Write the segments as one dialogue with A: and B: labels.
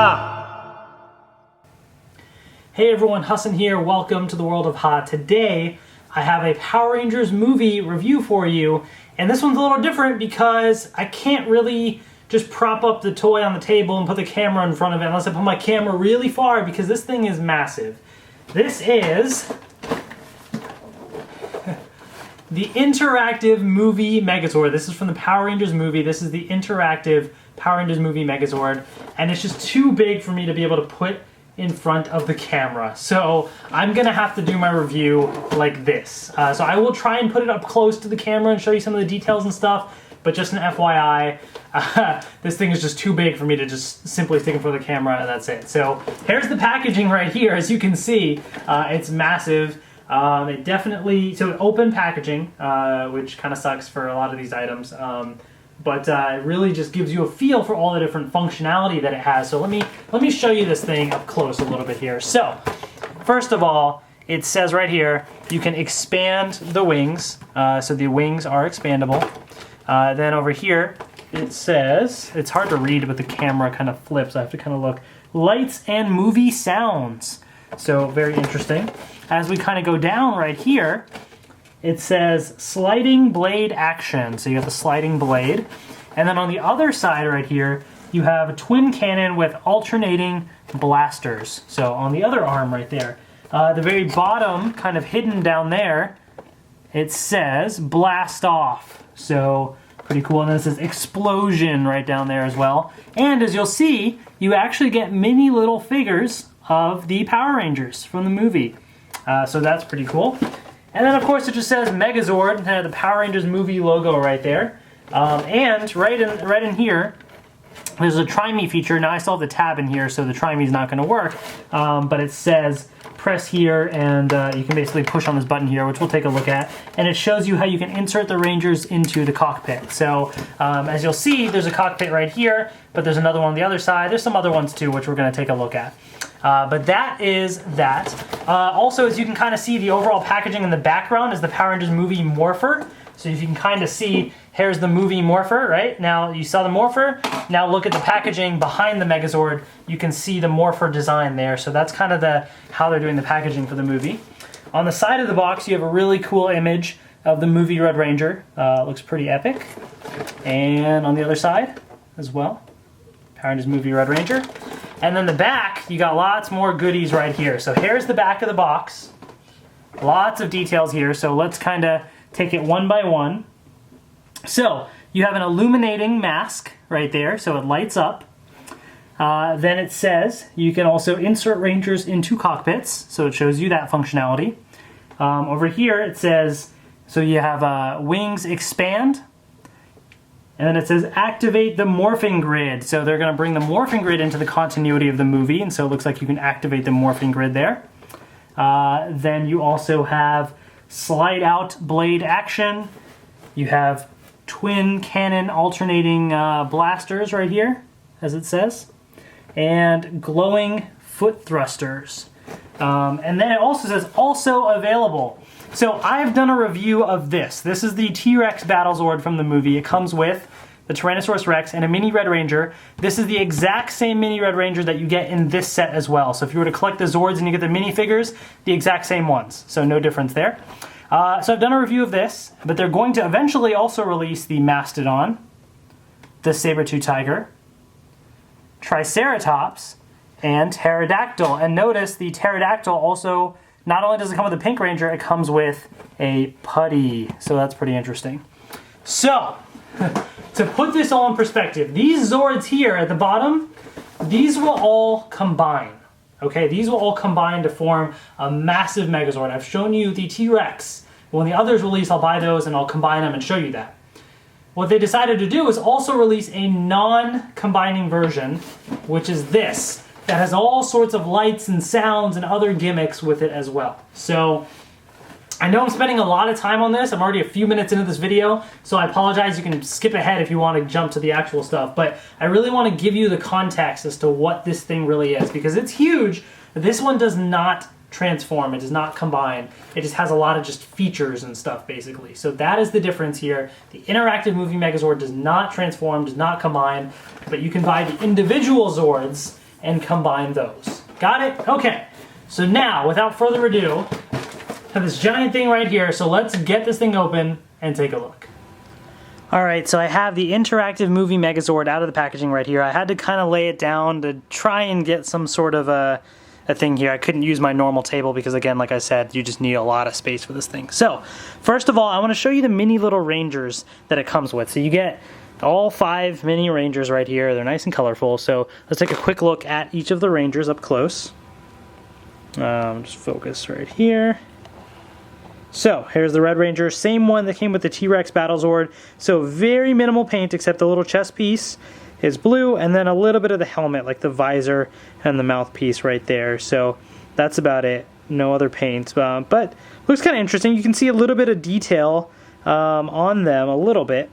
A: Ha! Hey everyone, Hassan here. Welcome to the world of Ha. Today, I have a Power Rangers movie review for you, and this one's a little different because I can't really just prop up the toy on the table and put the camera in front of it unless I put my camera really far because this thing is massive. This is the Interactive Movie Megazord. This is from the Power Rangers movie. This is the Interactive Power Rangers Movie Megazord, and it's just too big for me to be able to put in front of the camera. So I'm gonna have to do my review like this. So I will try and put it up close to the camera and show you some of the details and stuff, but just an FYI, this thing is just too big for me to just simply stick in front of the camera and that's it. So here's the packaging right here. As you can see, it's massive. It definitely, so open packaging, which kind of sucks for a lot of these items, but it really just gives you a feel for all the different functionality that it has. So let me show you this thing up close a little bit here. So first of all, it says right here you can expand the wings, so the wings are expandable. Then over here it says, it's hard to read but the camera kind of flips, I have to kind of look, lights and movie sounds. So very interesting. As we kind of go down right here, it says sliding blade action. So you have the sliding blade. And then on the other side right here, you have a twin cannon with alternating blasters. So on the other arm right there. The very bottom, kind of hidden down there, it says blast off. So pretty cool. And then it says explosion right down there as well. And as you'll see, you actually get mini little figures of the Power Rangers from the movie. So that's pretty cool. And then of course it just says Megazord, the Power Rangers movie logo right there. And right in here, there's a Try Me feature. Now I still have the tab in here, so the Try Me is not going to work. But it says press here, and you can basically push on this button here, which we'll take a look at. And it shows you how you can insert the Rangers into the cockpit. So as you'll see, there's a cockpit right here, but there's another one on the other side. There's some other ones too, which we're going to take a look at. But that is that. Also, as you can kind of see, the overall packaging in the background is the Power Rangers movie Morpher. So if you can kind of see, here's the movie Morpher, right? Now you saw the Morpher. Now look at the packaging behind the Megazord. You can see the Morpher design there. So that's kind of how they're doing the packaging for the movie. On the side of the box, you have a really cool image of the movie Red Ranger. Looks pretty epic. And on the other side as well, Power Rangers movie Red Ranger. And then the back, you got lots more goodies right here. So here's the back of the box. Lots of details here. So let's kind of take it one by one. So you have an illuminating mask right there, so it lights up. Then it says you can also insert Rangers into cockpits, so it shows you that functionality. Over here it says, so you have wings expand. And then it says activate the morphing grid. So they're going to bring the morphing grid into the continuity of the movie, and so it looks like you can activate the morphing grid there. Then you also have slide out blade action. You have twin cannon alternating blasters right here, as it says. And glowing foot thrusters. And then it also says also available. So I've done a review of this. This is the T-Rex Battlezord from the movie. It comes with the Tyrannosaurus Rex and a mini Red Ranger. This is the exact same mini Red Ranger that you get in this set as well. So if you were to collect the Zords and you get the minifigures, the exact same ones. So no difference there. So I've done a review of this, but they're going to eventually also release the Mastodon, the Saber-tooth Tiger, Triceratops, and Pterodactyl. And notice the Pterodactyl also, not only does it come with a Pink Ranger, it comes with a putty. So that's pretty interesting. So, to put this all in perspective, these Zords here at the bottom, these will all combine. Okay, these will all combine to form a massive Megazord. I've shown you the T-Rex. When the others release, I'll buy those and I'll combine them and show you that. What they decided to do is also release a non-combining version, which is this, that has all sorts of lights and sounds and other gimmicks with it as well. So I know I'm spending a lot of time on this. I'm already a few minutes into this video, so I apologize. You can skip ahead if you want to jump to the actual stuff, but I really want to give you the context as to what this thing really is, because it's huge. This one does not transform, it does not combine. It just has a lot of just features and stuff, basically. So that is the difference here. The Interactive Movie Megazord does not transform, does not combine, but you can buy the individual Zords and combine those. Got it? Okay. So now, without further ado, I have this giant thing right here, so let's get this thing open and take a look. Alright, so I have the Interactive Movie Megazord out of the packaging right here. I had to kind of lay it down to try and get some sort of a thing here. I couldn't use my normal table because, again, like I said, you just need a lot of space for this thing. So, first of all, I want to show you the mini little Rangers that it comes with. So you get all 5 mini Rangers right here. They're nice and colorful. So let's take a quick look at each of the Rangers up close. Just focus right here. So, here's the Red Ranger, same one that came with the T-Rex Battlezord. So, very minimal paint except the little chest piece is blue, and then a little bit of the helmet, like the visor and the mouthpiece right there. So, that's about it. No other paint, but looks kind of interesting. You can see a little bit of detail on them, a little bit,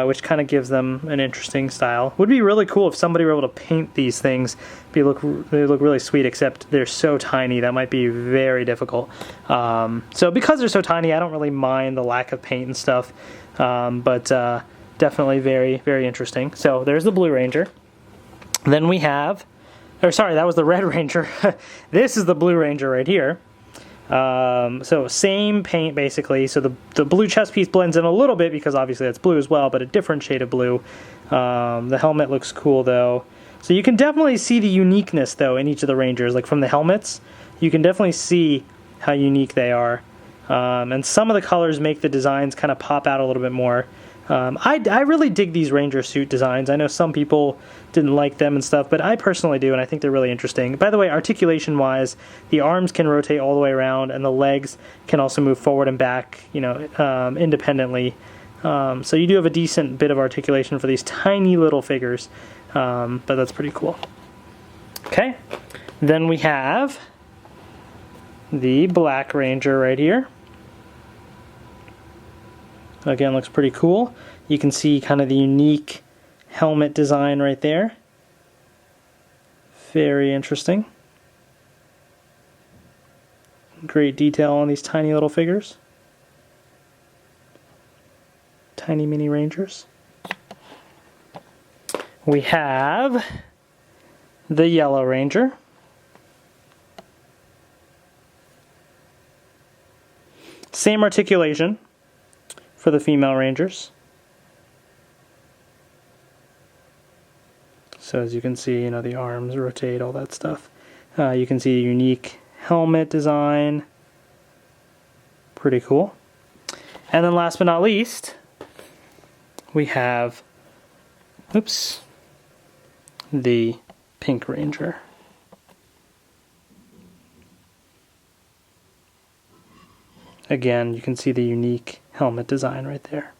A: which kind of gives them an interesting style. Would be really cool if somebody were able to paint these things. They look really sweet, except they're so tiny. That might be very difficult. So because they're so tiny, I don't really mind the lack of paint and stuff. But definitely very, very interesting. So there's the Blue Ranger. Then we have, or sorry, that was the Red Ranger. This is the Blue Ranger right here. So same paint basically. So the blue chest piece blends in a little bit because obviously that's blue as well, but a different shade of blue. The helmet looks cool though. So you can definitely see the uniqueness though in each of the Rangers. Like from the helmets, you can definitely see how unique they are. And some of the colors make the designs kind of pop out a little bit more. I really dig these Ranger suit designs. I know some people didn't like them and stuff, but I personally do, and I think they're really interesting. By the way, articulation-wise, the arms can rotate all the way around, and the legs can also move forward and back, you know, independently. So you do have a decent bit of articulation for these tiny little figures, but that's pretty cool. Okay, then we have the Black Ranger right here. Again, looks pretty cool. You can see kind of the unique helmet design right there. Very interesting. Great detail on these tiny little figures. Tiny mini Rangers. We have the Yellow Ranger. Same articulation for the female Rangers. So as you can see, you know, the arms rotate, all that stuff. You can see a unique helmet design. Pretty cool. And then last but not least, we have, oops, the Pink Ranger. Again, you can see the unique helmet design right there.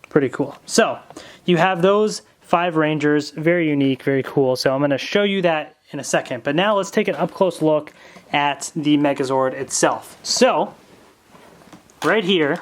A: Pretty cool. So, you have those 5 Rangers, very unique, very cool. So I'm going to show you that in a second. But now let's take an up-close look at the Megazord itself. So, right here,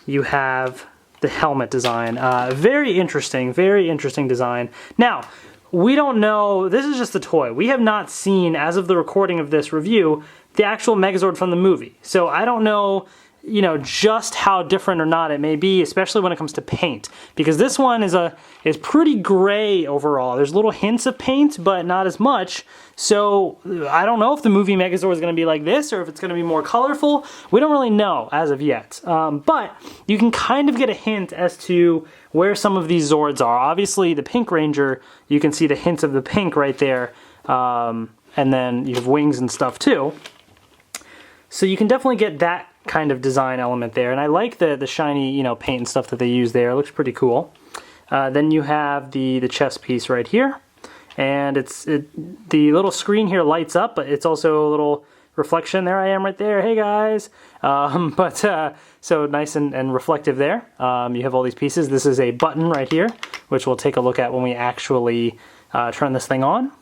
A: you have the helmet design. Very interesting design. Now, we don't know, this is just the toy. We have not seen, as of the recording of this review, the actual Megazord from the movie. So I don't know, you know, just how different or not it may be, especially when it comes to paint. Because this one is pretty gray overall. There's little hints of paint, but not as much. So I don't know if the movie Megazord is going to be like this or if it's going to be more colorful. We don't really know as of yet. But you can kind of get a hint as to where some of these Zords are. Obviously, the Pink Ranger, you can see the hints of the pink right there. And then you have wings and stuff too. So you can definitely get that kind of design element there. And I like the shiny, you know, paint and stuff that they use there. It looks pretty cool. Then you have the chest piece right here. And the little screen here lights up, but it's also a little reflection. There I am right there. Hey guys. So nice and reflective there. You have all these pieces. This is a button right here, which we'll take a look at when we actually turn this thing on.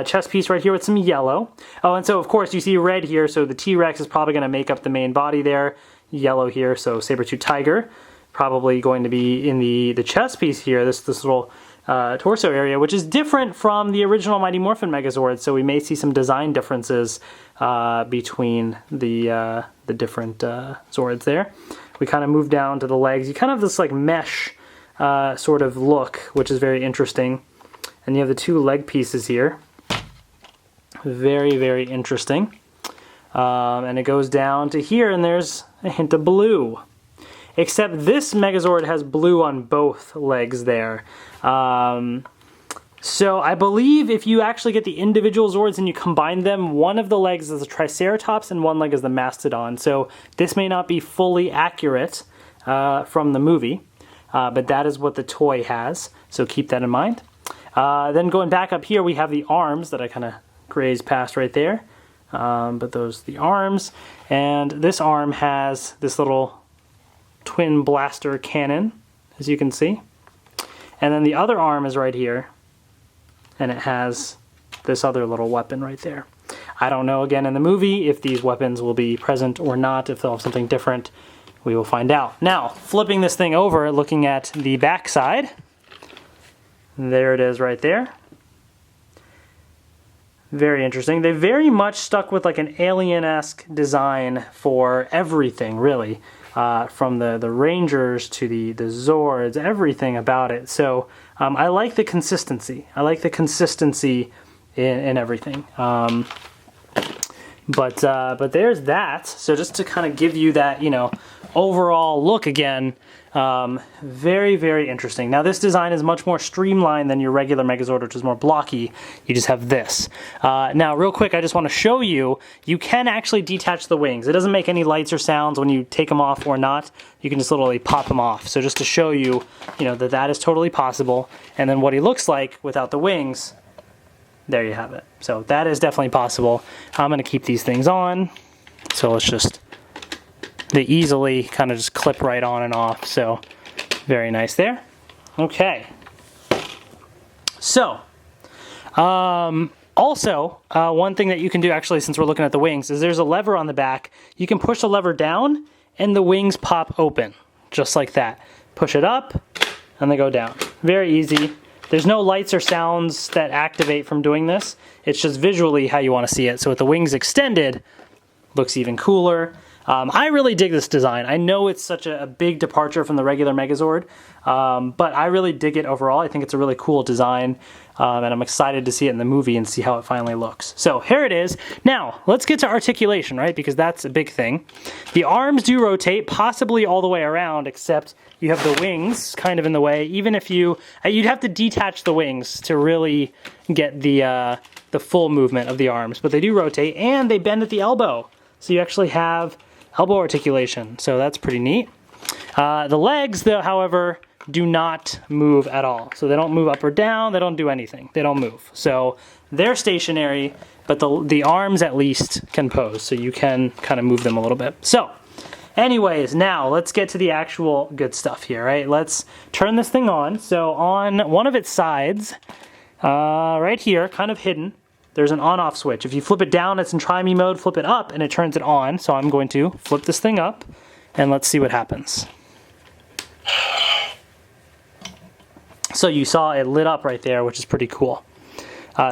A: Chest piece right here with some yellow. Oh, and so of course you see red here, so the T-Rex is probably going to make up the main body there. Yellow here, so saber-tooth tiger. Probably going to be in the chest piece here, this little torso area, which is different from the original Mighty Morphin Megazord, so we may see some design differences between the different Zords there. We kind of move down to the legs. You kind of have this like mesh sort of look, which is very interesting. And you have the two leg pieces here. Very, very interesting. And it goes down to here, and there's a hint of blue. Except this Megazord has blue on both legs there. So I believe if you actually get the individual Zords and you combine them, one of the legs is the Triceratops and one leg is the Mastodon. So this may not be fully accurate from the movie, but that is what the toy has. So keep that in mind. Then going back up here, we have the arms that I kind of grazed past right there. But those are the arms. And this arm has this little twin blaster cannon, as you can see. And then the other arm is right here. And it has this other little weapon right there. I don't know, again, in the movie, if these weapons will be present or not, if they'll have something different. We will find out. Now, flipping this thing over, looking at the back side. There it is right there. Very interesting. They very much stuck with like an alien-esque design for everything, really. From the Rangers to the Zords, everything about it. So I like the consistency. I like the consistency in everything. But there's that. So just to kind of give you that, you know, overall look again, very, very interesting. Now this design is much more streamlined than your regular Megazord, which is more blocky. You just have this. Now real quick, I just want to show you, you can actually detach the wings. It doesn't make any lights or sounds when you take them off or not. You can just literally pop them off. So just to show you, you know, that is totally possible. And then what he looks like without the wings, there you have it. So that is definitely possible. I'm going to keep these things on. So let's just, they easily kind of just clip right on and off. So very nice there. Okay. So, also, one thing that you can do actually, since we're looking at the wings, is there's a lever on the back. You can push the lever down and the wings pop open, just like that. Push it up and they go down. Very easy. There's no lights or sounds that activate from doing this. It's just visually how you want to see it. So with the wings extended, looks even cooler. I really dig this design. I know it's such a big departure from the regular Megazord, but I really dig it overall. I think it's a really cool design, and I'm excited to see it in the movie and see how it finally looks. So here it is. Now, let's get to articulation, right? Because that's a big thing. The arms do rotate, possibly all the way around, except you have the wings kind of in the way. Even if you'd have to detach the wings to really get the full movement of the arms, but they do rotate, and they bend at the elbow. So you actually have elbow articulation, so that's pretty neat. The legs, though, however, do not move at all. So they don't move up or down, they don't do anything. They don't move. So they're stationary, but the arms at least can pose, so you can kind of move them a little bit. So, anyways, now let's get to the actual good stuff here, right? Let's turn this thing on. So on one of its sides, right here, kind of hidden, there's an on-off switch. If you flip it down, it's in try-me mode. Flip it up, and it turns it on. So I'm going to flip this thing up, and let's see what happens. So you saw it lit up right there, which is pretty cool.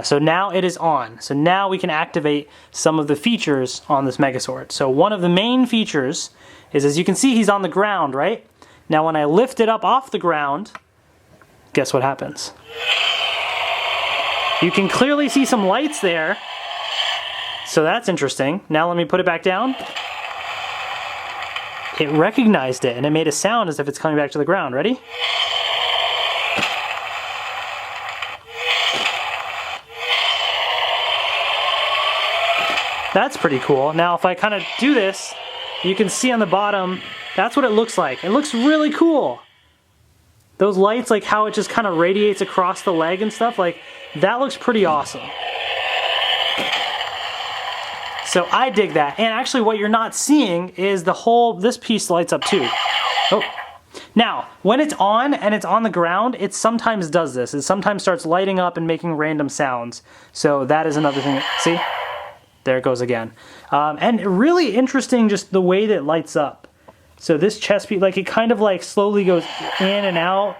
A: So now it is on. So now we can activate some of the features on this Megazord. So one of the main features is, as you can see, he's on the ground, right? Now when I lift it up off the ground, guess what happens? You can clearly see some lights there, so that's interesting. Now let me put it back down. It recognized it, and it made a sound as if it's coming back to the ground. Ready? That's pretty cool. Now if I kind of do this, you can see on the bottom, that's what it looks like. It looks really cool. Those lights, like how it just kind of radiates across the leg and stuff, like that looks pretty awesome. So I dig that. And actually what you're not seeing is this piece lights up too. Oh. Now, when it's on and it's on the ground, it sometimes does this. It sometimes starts lighting up and making random sounds. So that is another thing. See? There it goes again. And really interesting just the way that it lights up. So this chest piece, like it kind of like slowly goes in and out.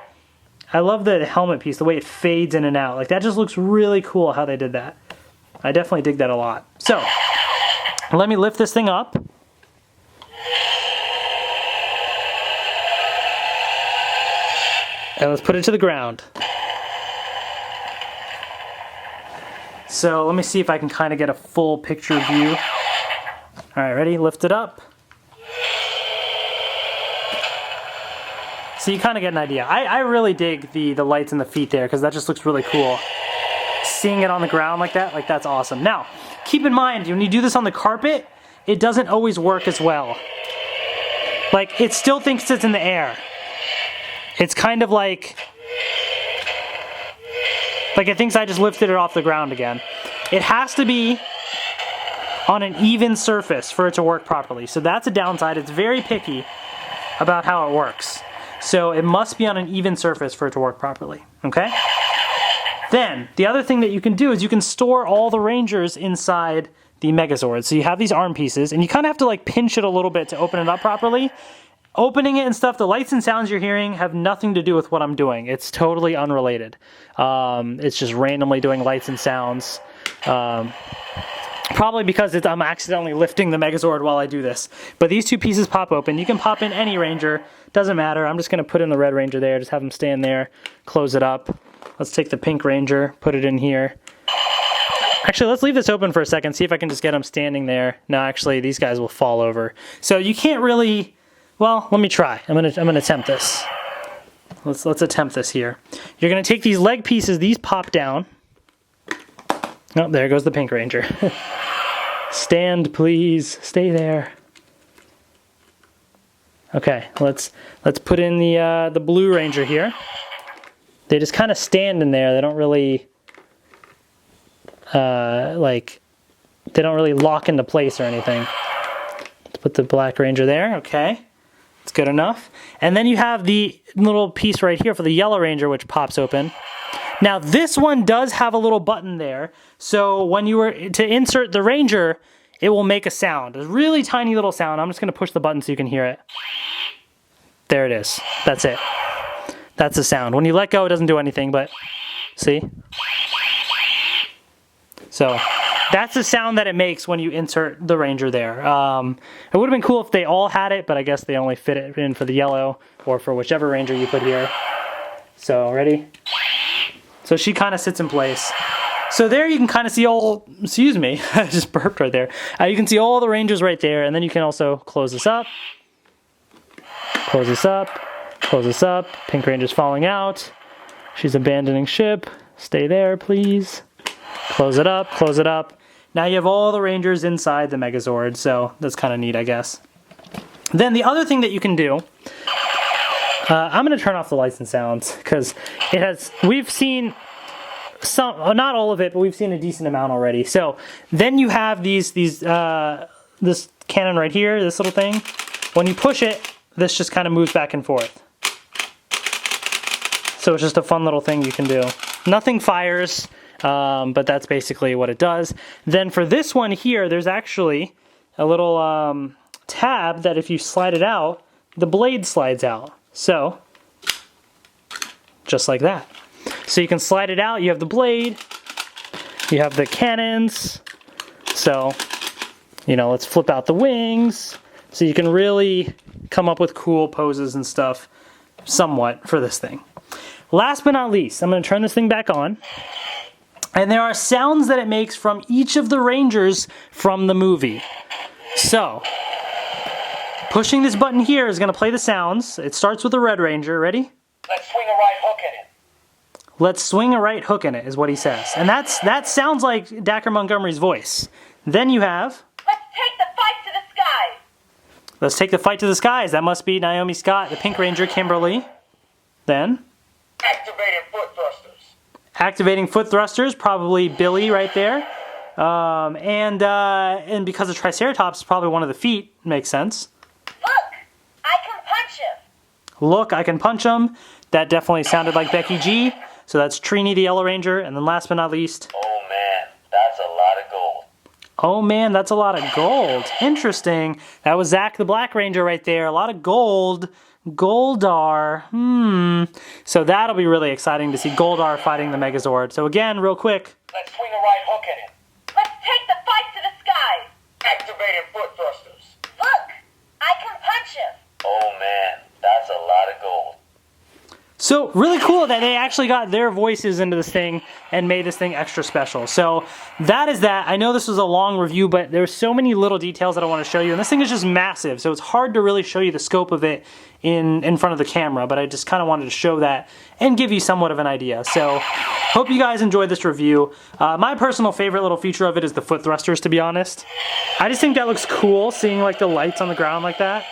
A: I love the helmet piece, the way it fades in and out. Like that just looks really cool how they did that. I definitely dig that a lot. So let me lift this thing up. And let's put it to the ground. So let me see if I can kind of get a full picture view. All right, ready? Lift it up. So you kind of get an idea. I really dig the lights and the feet there because that just looks really cool. Seeing it on the ground like that's awesome. Now, keep in mind, when you do this on the carpet, it doesn't always work as well. Like, it still thinks it's in the air. It's kind of like it thinks I just lifted it off the ground again. It has to be on an even surface for it to work properly. So that's a downside. It's very picky about how it works. So it must be on an even surface for it to work properly, okay? Then, the other thing that you can do is you can store all the Rangers inside the Megazord. So you have these arm pieces, and you kind of have to like pinch it a little bit to open it up properly. Opening it and stuff, the lights and sounds you're hearing have nothing to do with what I'm doing. It's totally unrelated. It's just randomly doing lights and sounds. Probably because I'm accidentally lifting the Megazord while I do this. But these two pieces pop open. You can pop in any Ranger. Doesn't matter. I'm just going to put in the red Ranger there. Just have them stand there. Close it up. Let's take the pink Ranger. Put it in here. Actually, let's leave this open for a second. See if I can just get them standing there. No, actually, these guys will fall over. So you can't really... Well, let me try. I'm gonna attempt this. Let's attempt this here. You're gonna take these leg pieces. These pop down. Oh, there goes the pink Ranger. Stand, please. Stay there. Okay, let's put in the blue Ranger here. They just kind of stand in there. They don't really they don't really lock into place or anything. Let's put the black Ranger there. Okay. It's good enough. And then you have the little piece right here for the yellow Ranger, which pops open. Now this one does have a little button there, so when you were to insert the Ranger, it will make a sound, a really tiny little sound. I'm just going to push the button so you can hear it. There it is. That's it. That's the sound. When you let go, it doesn't do anything, but see? So that's the sound that it makes when you insert the Ranger there. It would have been cool if they all had it, but I guess they only fit it in for the yellow or for whichever Ranger you put here. So, ready? So she kind of sits in place. So there you can kind of see all, excuse me, I just burped right there. You can see all the Rangers right there, and then you can also close this up. Close this up. Close this up. Pink Ranger's falling out. She's abandoning ship. Stay there, please. Close it up, close it up. Now you have all the Rangers inside the Megazord, so that's kind of neat, I guess. Then the other thing that you can do, I'm going to turn off the lights and sounds, because we've seen some, not all of it, but we've seen a decent amount already. So then you have this cannon right here, this little thing. When you push it, this just kind of moves back and forth. So it's just a fun little thing you can do. Nothing fires. But that's basically what it does. Then for this one here, there's actually a little tab that if you slide it out, the blade slides out. So, just like that. So you can slide it out, you have the blade, you have the cannons. So, let's flip out the wings. So you can really come up with cool poses and stuff, somewhat, for this thing. Last but not least, I'm going to turn this thing back on. And there are sounds that it makes from each of the Rangers from the movie. So, pushing this button here is going to play the sounds. It starts with the Red Ranger. Ready?
B: Let's swing a right hook in it.
A: Let's swing a right hook in it, is what he says. And that sounds like Dacre Montgomery's voice. Then you have...
B: Let's take the fight to the skies.
A: Let's take the fight to the skies. That must be Naomi Scott, the Pink Ranger, Kimberly. Then...
B: Activating foot thrusters.
A: Activating foot thrusters, probably Billy right there. And because of Triceratops, probably one of the feet, makes sense.
B: Look, I can punch him.
A: Look, I can punch him. That definitely sounded like Becky G. So that's Trini the Yellow Ranger. And then last but not least...
B: Oh man, that's a lot of gold.
A: Oh man, that's a lot of gold. Interesting. That was Zach the Black Ranger right there. A lot of gold. Goldar. So that'll be really exciting to see Goldar fighting the Megazord. So again, real quick.
B: Let's swing a right hook in it. Let's take the fight to the skies. Activating foot thrusters. Look, I can punch him. Oh man, that's a lot of gold.
A: So really cool that they actually got their voices into this thing and made this thing extra special. So that is that. I know this was a long review, but there's so many little details that I want to show you. And this thing is just massive, so it's hard to really show you the scope of it in front of the camera, but I just kind of wanted to show that and give you somewhat of an idea. So hope you guys enjoyed this review. My personal favorite little feature of it is the foot thrusters, to be honest. I just think that looks cool, seeing like the lights on the ground like that.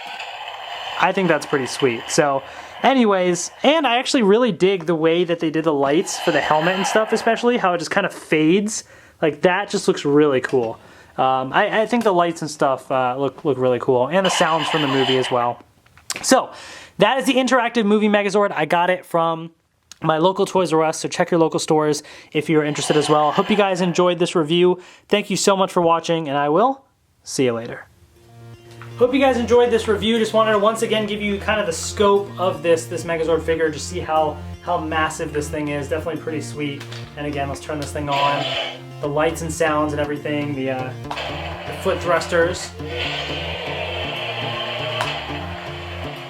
A: I think that's pretty sweet. So anyways, and I actually really dig the way that they did the lights for the helmet and stuff, especially how it just kind of fades. Like that just looks really cool. I think the lights and stuff look really cool, and the sounds from the movie as well. So that is the Interactive Movie Megazord. I got it from my local Toys R Us, so check your local stores if you're interested as well. Hope you guys enjoyed this review. Thank you so much for watching, and I will see you later. Hope you guys enjoyed this review. Just wanted to once again give you kind of the scope of this Megazord figure, just see how massive this thing is. Definitely pretty sweet. And again, let's turn this thing on. The lights and sounds and everything, the foot thrusters.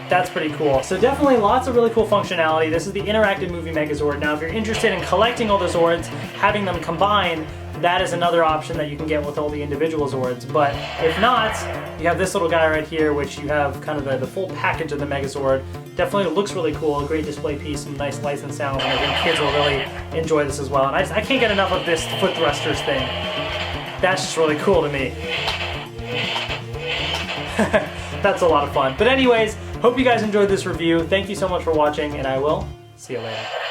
A: That's pretty cool. So definitely lots of really cool functionality. This is the Interactive Movie Megazord. Now if you're interested in collecting all the Zords, having them combined, that is another option that you can get with all the individual Zords. But if not, you have this little guy right here, which you have kind of the full package of the Megazord. Definitely looks really cool, a great display piece, some nice lights and sounds, and I think kids will really enjoy this as well. And I can't get enough of this foot thrusters thing. That's just really cool to me. That's a lot of fun. But anyways, hope you guys enjoyed this review. Thank you so much for watching, and I will see you later.